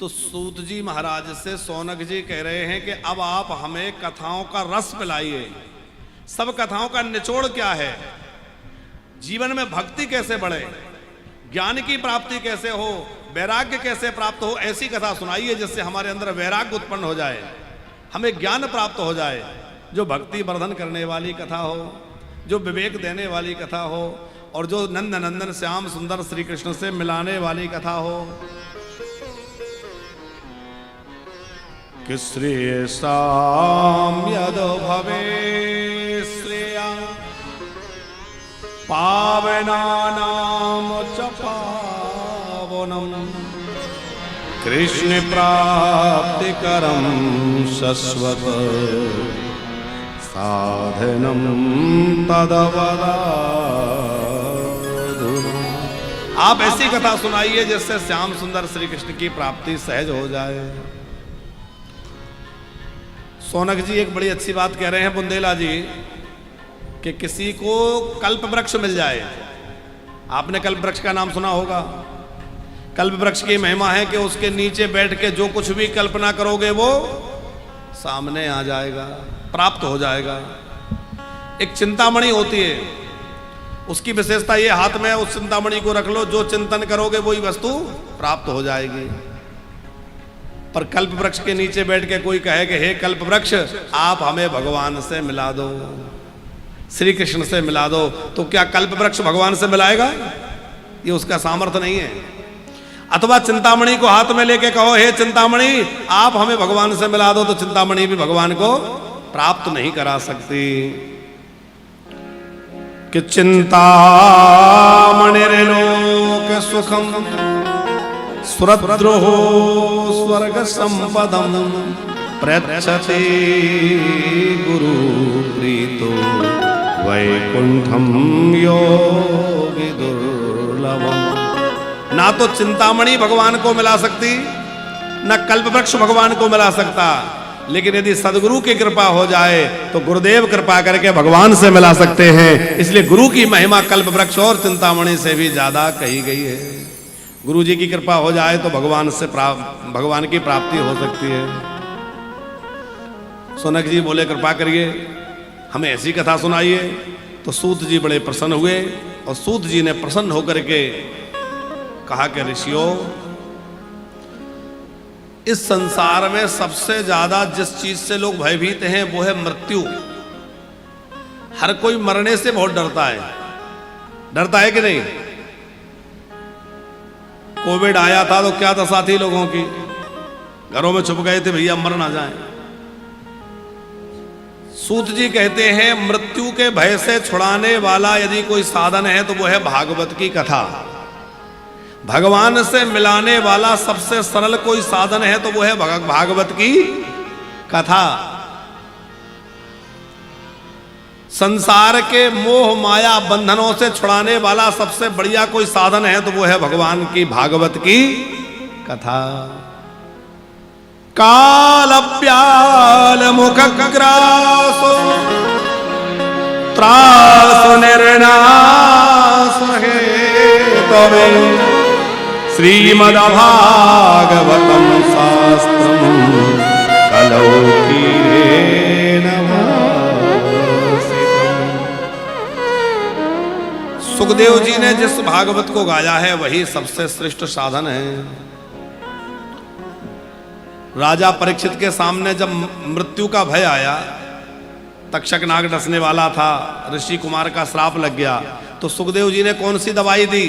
तो सूत जी महाराज से सौनक जी कह रहे हैं कि अब आप हमें कथाओं का रस पिलाइए। सब कथाओं का निचोड़ क्या है, जीवन में भक्ति कैसे बढ़े, ज्ञान की प्राप्ति कैसे हो, वैराग्य कैसे प्राप्त हो, ऐसी कथा सुनाइए जिससे हमारे अंदर वैराग्य उत्पन्न हो जाए, हमें ज्ञान प्राप्त हो जाए। जो भक्ति वर्धन करने वाली कथा हो, जो विवेक देने वाली कथा हो, और जो नंद नंदन श्याम सुंदर श्री कृष्ण से मिलाने वाली कथा हो। कि श्रेयसाम यद भवे श्रेया पावनानाम च पावनम कृष्ण प्राप्ति करम शश्वत साधनम तदवदा। आप ऐसी कथा सुनाइए जिससे श्याम सुंदर श्री कृष्ण की प्राप्ति सहज हो जाए। सौनक जी एक बड़ी अच्छी बात कह रहे हैं बुंदेला जी कि किसी को कल्प वृक्ष मिल जाए। आपने कल्प वृक्ष का नाम सुना होगा। कल्प वृक्ष की महिमा है कि उसके नीचे बैठ के जो कुछ भी कल्पना करोगे वो सामने आ जाएगा, प्राप्त हो जाएगा। एक चिंतामणि होती है, उसकी विशेषता ये, हाथ में उस चिंतामणि को रख लो, जो चिंतन करोगे वही वस्तु प्राप्त हो जाएगी। पर कल्प वृक्ष के नीचे बैठ के कोई कहे कि हे कल्प वृक्ष आप हमें भगवान से मिला दो, श्री कृष्ण से मिला दो, तो क्या कल्प वृक्ष भगवान से मिलाएगा? ये उसका सामर्थ्य नहीं है। अथवा चिंतामणि को हाथ में लेके कहो हे चिंतामणि आप हमें भगवान से मिला दो, तो चिंतामणि भी भगवान को प्राप्त नहीं करा सकती। कि चिंतामणिर्लोक सुखम सुरद्रोहो स्वर्ग संपदम प्रच्छति गुरु प्रीतो वैकुंठम योगी दुर्लभम। ना तो चिंतामणि भगवान को मिला सकती, न कल्पवृक्ष भगवान को मिला सकता, लेकिन यदि सदगुरु की कृपा हो जाए तो गुरुदेव कृपा करके भगवान से मिला सकते हैं। इसलिए गुरु की महिमा कल्पवृक्ष और चिंतामणि से भी ज्यादा कही गई है। गुरु जी की कृपा हो जाए तो भगवान की प्राप्ति हो सकती है। सौनक जी बोले कृपा करिए हमें ऐसी कथा सुनाइए। तो सूत जी बड़े प्रसन्न हुए और सूत जी ने प्रसन्न होकर के कहा कि ऋषियों, इस संसार में सबसे ज्यादा जिस चीज से लोग भयभीत हैं वो है मृत्यु। हर कोई मरने से बहुत डरता है। डरता है कि नहीं? कोविड आया था तो क्या दशा थी लोगों की, घरों में छुप गए थे भैया मर ना जाए। सूत जी कहते हैं मृत्यु के भय से छुड़ाने वाला यदि कोई साधन है तो वो है भागवत की कथा। भगवान से मिलाने वाला सबसे सरल कोई साधन है तो वो है भागवत की कथा। संसार के मोह माया बंधनों से छुड़ाने वाला सबसे बढ़िया कोई साधन है तो वो है भगवान की भागवत की कथा। कालव्याल मुखग्रासो त्रासो निर्नासो हेतवे श्रीमद्भागवतं शास्त्रं कलौ कीरेण भासितम्। सुखदेव जी ने जिस भागवत को गाया है वही सबसे श्रेष्ठ साधन है। राजा परीक्षित के सामने जब मृत्यु का भय आया, तक्षक नाग डसने वाला था, ऋषि कुमार का श्राप लग गया, तो सुखदेव जी ने कौन सी दवाई दी,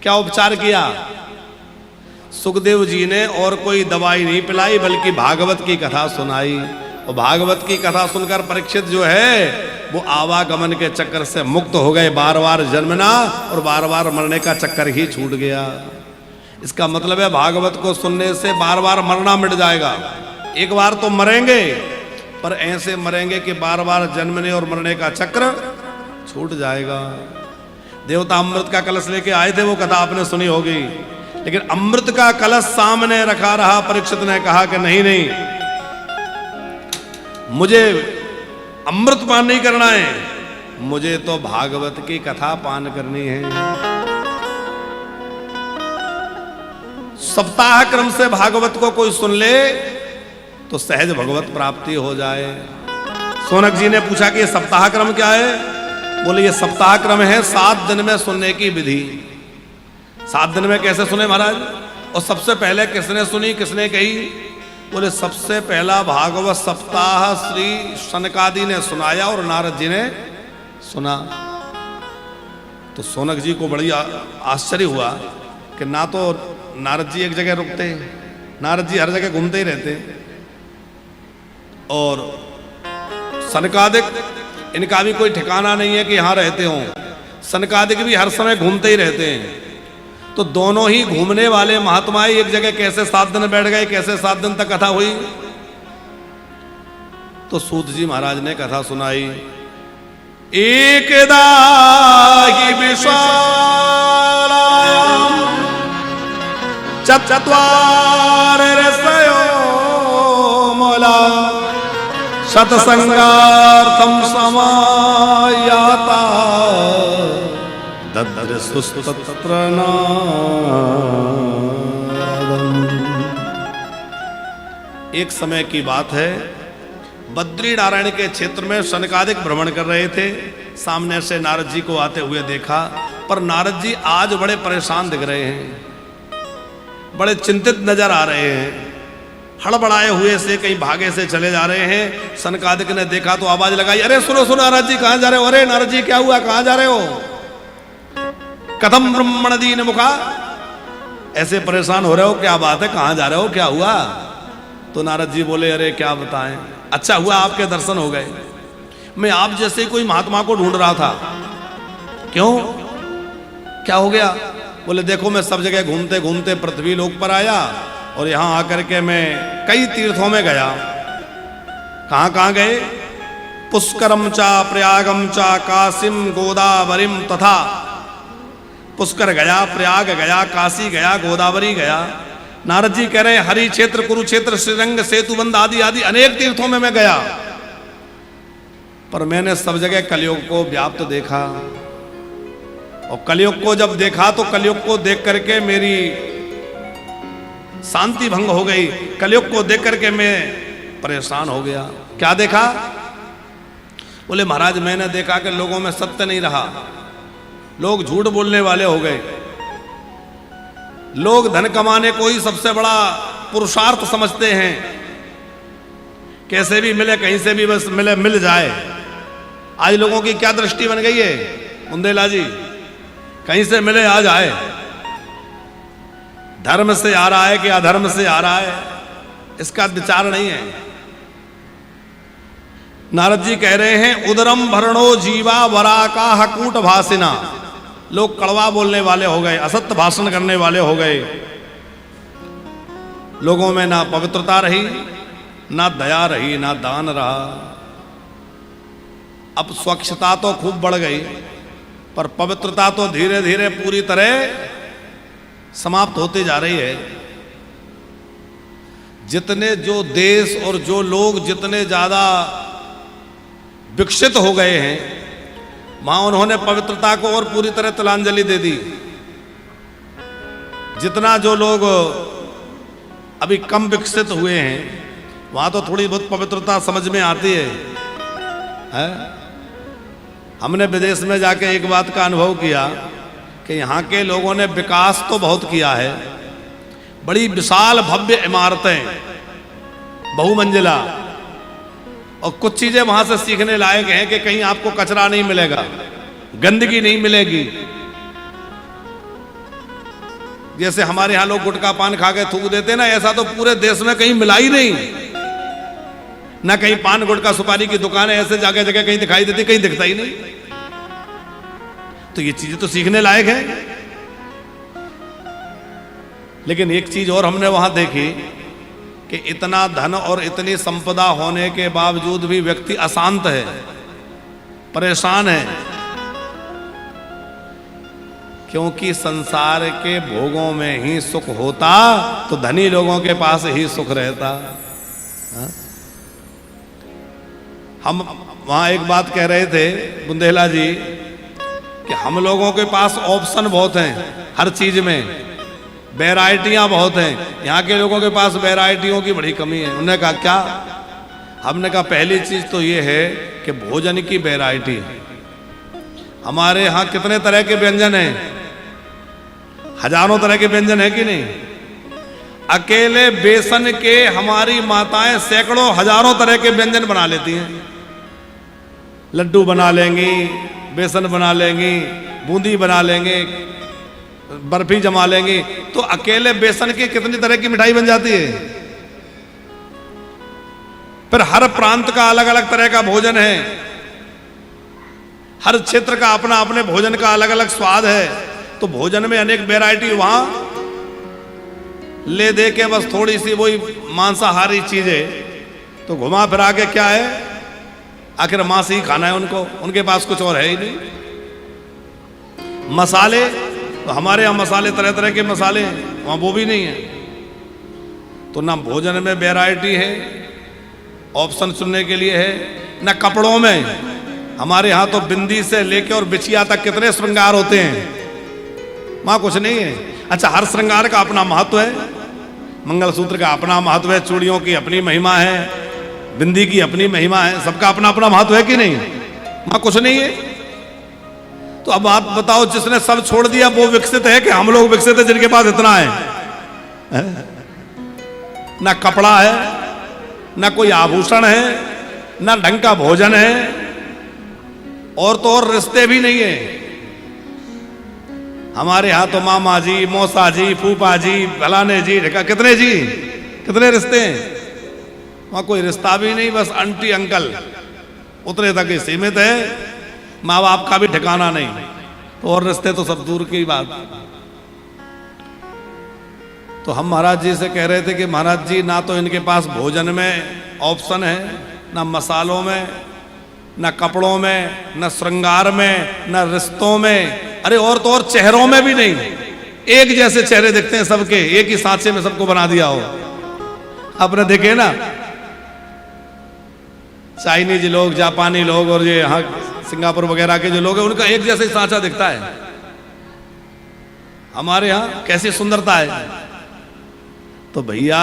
क्या उपचार किया? सुखदेव जी ने और कोई दवाई नहीं पिलाई बल्कि भागवत की कथा सुनाई। और भागवत की कथा सुनकर परीक्षित जो है वो आवागमन के चक्कर से मुक्त हो गए। बार बार जन्मना और बार बार मरने का चक्कर ही छूट गया। इसका मतलब है भागवत को सुनने से बार बार मरना मिट जाएगा। एक बार तो मरेंगे पर ऐसे मरेंगे कि बार बार जन्मने और मरने का चक्र छूट जाएगा। देवता अमृत का कलश लेके आए थे, वो कथा आपने सुनी होगी, लेकिन अमृत का कलश सामने रखा रहा। परीक्षित ने कहा कि नहीं नहीं, मुझे अमृत पान नहीं करना है, मुझे तो भागवत की कथा पान करनी है। सप्ताह क्रम से भागवत को कोई सुन ले तो सहज भगवत प्राप्ति हो जाए। सोनक जी ने पूछा कि ये सप्ताह क्रम क्या है? बोले ये सप्ताह क्रम है 7 दिन में सुनने की विधि। 7 दिन में कैसे सुने महाराज? और सबसे पहले किसने सुनी, किसने कही? बोले सबसे पहला भागवत सप्ताह श्री शनकादि ने सुनाया और नारद जी ने सुना। तो सोनक जी को बड़ी आश्चर्य हुआ कि ना तो नारद जी एक जगह रुकते, नारद जी हर जगह घूमते ही रहते, और सनकादिक इनका भी कोई ठिकाना नहीं है कि यहां रहते हों। सनकादिक भी हर समय घूमते ही रहते हैं। तो दोनों ही घूमने वाले महात्मा एक जगह कैसे 7 दिन बैठ गए, कैसे 7 दिन तक कथा हुई? तो सूत जी महाराज ने कथा सुनाई। एकदा ही विशालायाम चत्वार रसयो मोला सत्संगार्थम समायाता दद्रसुस्तत्र नारदम्। एक समय की बात है, बद्री नारायण के क्षेत्र में शनकादिक भ्रमण कर रहे थे। सामने से नारद जी को आते हुए देखा, पर नारद जी आज बड़े परेशान दिख रहे हैं, बड़े चिंतित नजर आ रहे हैं, हड़बड़ाए हुए से कहीं भागे से चले जा रहे हैं। शनकादिक ने देखा तो आवाज लगाई, अरे सुनो सुनो नारद जी कहां जा रहे हो? अरे नारद जी क्या हुआ, कहां जा रहे हो? कथम ब्रह्मण दीन मुखा, ऐसे परेशान हो रहे हो, क्या बात है, कहां जा रहे हो, क्या हुआ? तो नारद जी बोले, अरे क्या बताएं, अच्छा हुआ आपके दर्शन हो गए। मैं आप जैसे कोई महात्मा को ढूंढ रहा था। क्यों, क्या हो गया? बोले देखो मैं सब जगह घूमते घूमते पृथ्वी लोक पर आया और यहां आकर के मैं कई तीर्थों में गया। कहां कहां गए? पुष्करम चा प्रयागम चा काशीम गोदावरीम तथा। पुष्कर गया, प्रयाग गया, काशी गया, गोदावरी गया। नारद जी कह रहे हैं हरि क्षेत्र, कुरुक्षेत्र, श्रीरंग, सेतुबंध आदि आदि अनेक तीर्थों में मैं गया, पर मैंने सब जगह कलयुग को व्याप्त देखा। और कलयुग को जब देखा तो कलयुग को देख करके मेरी शांति भंग हो गई। कलयुग को देख करके मैं परेशान हो गया। क्या देखा? बोले महाराज मैंने देखा कि लोगों में सत्य नहीं रहा, लोग झूठ बोलने वाले हो गए, लोग धन कमाने को ही सबसे बड़ा पुरुषार्थ समझते हैं, कैसे भी मिले, कहीं से भी बस मिले, मिल जाए। आज लोगों की क्या दृष्टि बन गई है बुंदेला जी? कहीं से मिले आ जाए, धर्म से आ रहा है कि अधर्म से आ रहा है, इसका विचार नहीं है। नारद जी कह रहे हैं उदरम भरणो जीवा वरा का हकूट भाषिना। लोग कड़वा बोलने वाले हो गए, असत्य भाषण करने वाले हो गए। लोगों में ना पवित्रता रही, ना दया रही, ना दान रहा। अब स्वच्छता तो खूब बढ़ गई, पर पवित्रता तो धीरे धीरे पूरी तरह समाप्त होती जा रही है। जितने जो देश और जो लोग जितने ज्यादा विकसित हो गए हैं, वहां उन्होंने पवित्रता को और पूरी तरह तिलांजलि दे दी। जितना जो लोग अभी कम विकसित हुए हैं, वहां तो थोड़ी बहुत पवित्रता समझ में आती है? हमने विदेश में जाके एक बात का अनुभव किया कि यहाँ के लोगों ने विकास तो बहुत किया है, बड़ी विशाल भव्य इमारतें, बहुमंजिला, और कुछ चीजें वहां से सीखने लायक हैं कि कहीं आपको कचरा नहीं मिलेगा, गंदगी नहीं मिलेगी। जैसे हमारे यहां लोग गुटखा पान खा के थूक देते ना, ऐसा तो पूरे देश में कहीं मिला ही नहीं। ना कहीं पान गुटखा सुपारी की दुकानें ऐसे जगह जगह कहीं दिखाई देती, कहीं दिखता ही नहीं। तो ये चीजें तो सीखने लायक है। लेकिन एक चीज और हमने वहां देखी कि इतना धन और इतनी संपदा होने के बावजूद भी व्यक्ति अशांत है, परेशान है, क्योंकि संसार के भोगों में ही सुख होता तो धनी लोगों के पास ही सुख रहता। हम वहां एक बात कह रहे थे बुंदेला जी कि हम लोगों के पास ऑप्शन बहुत हैं हर चीज में, वैरायटियां बहुत हैं। यहाँ के लोगों के पास वैरायटियों की बड़ी कमी है। उन्होंने कहा क्या? हमने कहा पहली चीज तो ये है कि भोजन की वैरायटी। हमारे यहाँ कितने तरह के व्यंजन हैं? हजारों तरह के व्यंजन है कि नहीं? अकेले बेसन के हमारी माताएं सैकड़ों हजारों तरह के व्यंजन बना लेती हैं। लड्डू बना लेंगी, बेसन बना लेंगी, बूंदी बना लेंगे, बर्फी जमा लेंगी। तो अकेले बेसन की कितनी तरह की मिठाई बन जाती है। फिर हर प्रांत का अलग अलग तरह का भोजन है, हर क्षेत्र का अपना अपने भोजन का अलग अलग स्वाद है। तो भोजन में अनेक वैरायटी। वहां ले दे के बस थोड़ी सी वही मांसाहारी चीजें, तो घुमा फिरा के क्या है, आखिर मांस ही खाना है उनको, उनके पास कुछ और है ही नहीं। मसाले तो हमारे यहाँ मसाले तरह तरह के मसाले हैं, वहां वो भी नहीं है। तो ना भोजन में वैरायटी है, ऑप्शन चुनने के लिए है, ना कपड़ों में। हमारे यहाँ तो बिंदी से लेके और बिछिया तक कितने श्रृंगार होते हैं, वहां कुछ नहीं है। अच्छा, हर श्रृंगार का अपना महत्व है। मंगलसूत्र का अपना महत्व है, चूड़ियों की अपनी महिमा है, बिंदी की अपनी महिमा है, सबका अपना अपना महत्व है कि नहीं? वहां कुछ नहीं है। तो अब आप बताओ, जिसने सब छोड़ दिया वो विकसित है कि हम लोग विकसित है जिनके पास इतना है? ना कपड़ा है, ना कोई आभूषण है, ना ढंग का भोजन है, और तो और रिश्ते भी नहीं है। हमारे यहाँ तो मामा जी, मौसा जी, फूफा जी, फलाने जी, कितने जी, कितने रिश्ते हैं। वहां कोई रिश्ता भी नहीं, बस आंटी अंकल उतने तक ही सीमित है, माँ बाप का भी ठिकाना नहीं। तो और रिश्ते तो सब दूर की बात। तो हम महाराज जी से कह रहे थे कि महाराज जी, ना तो इनके पास भोजन में ऑप्शन है, ना मसालों में, ना कपड़ों में, ना श्रृंगार में, ना रिश्तों में, अरे और तो और चेहरों में भी नहीं। एक जैसे चेहरे दिखते हैं सबके, एक ही सांचे में सबको बना दिया हो। आपने देखे ना, चाइनीज लोग, जापानी लोग और ये यहाँ सिंगापुर वगैरह के जो लोग हैं, उनका एक जैसे ही सांचा दिखता है। हमारे यहाँ कैसी सुंदरता है। तो भैया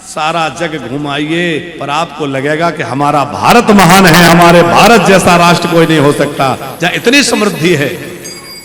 सारा जग घुमाइए, पर आपको लगेगा कि हमारा भारत महान है, हमारे भारत जैसा राष्ट्र कोई नहीं हो सकता, जहां इतनी समृद्धि है।